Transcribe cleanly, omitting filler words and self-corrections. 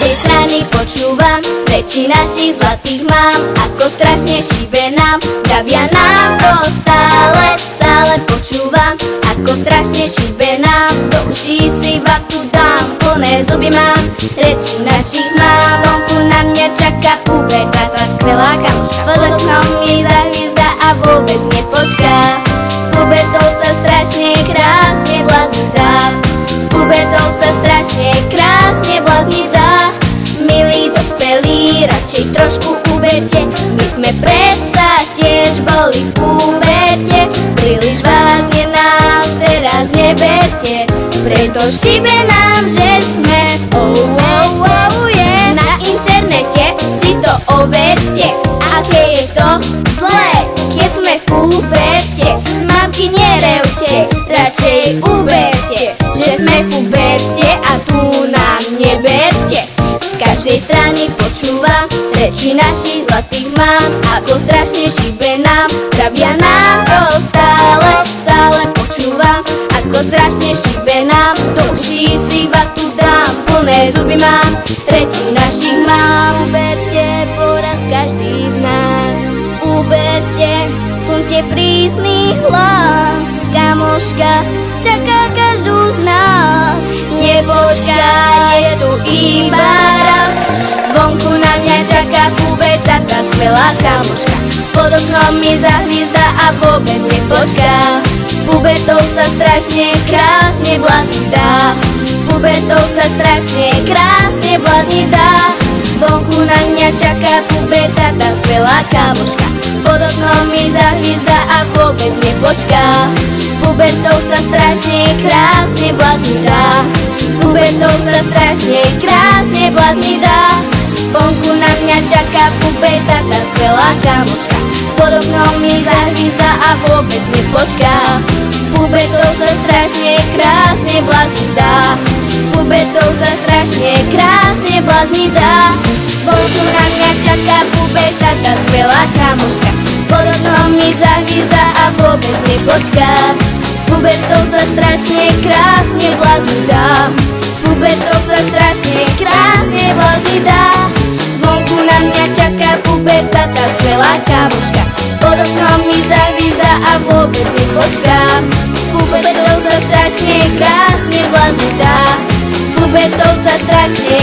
každej strany počúvam reči našich zlatých mám, ako strašne šibe nám, vravia nám to stále počúvam, ako strašne šibe nám, do uší si vatu dám, plné zuby mám, reči našich mám, vonku na mňa čaká puberta, tá skvelá kamoška, pod oknom mi zahviezda a vôbec nepočká, s pubertou sa strašne krásne blázni dá, s pubertou sa strašne krásne blázni dá. Milí dospelí, radšej trošku uberte, my sme predsa tiež boli v puberte, príliš vážne nás teraz neberte, preto šibe nám, že sme yeah. Na internete si to overte, aké je to zlé, keď sme v puberte. Mamky, nerevte, radšej uberte, že sme v puberte a tu nám neberte. Z každej strany počúvam reči našich zlatých mám, ako strašne šibe nám, vravia nám to stále počúvam, ako strašne šibe nám, do uší si vatu dám, plné zuby mám, reči našich mám. Uberte poraz každý z nás, uberte, slunte prísny hlas, kamoška čaká každú z nás, nepočká, je tu iba raz, vonku na mňa čaká puberta, tá skvelá kamoška, pod oknom mi zahviezda a vôbec nepočká, s pubertou sa strašne krásne blázni dá, s pubertou sa strašne krásne blázni dá, vonku na mňa čaká puberta, tá skvelá kamoška, pod oknom mi zahviezda a vôbec nepočká, s pubertou sa strašne krásne blázni dá, s pubertou sa strašne krásne blázni dá, vonku na mňa čaká puberta, tá skvelá kamoška, pod oknom mi zahviezda a vôbec nepočká, s pubertou sa strašne krásne blázni dá, s pubertou sa strašne krásne blázni dá, vonku na mňa čaká puberta, tá skvelá kamoška, pod oknom mi zahviezda a vôbec nepočká, s pubertou sa strašne krásne blázni dá, s pubertou sa strašne krásne blázni dá, vonku na mňa čaká puberta, tá skvelá kamoška, pod oknom mi zahviezda a vôbec nepočká, s pubertou sa strašne krásne blázni dá, s pubertou sa strašne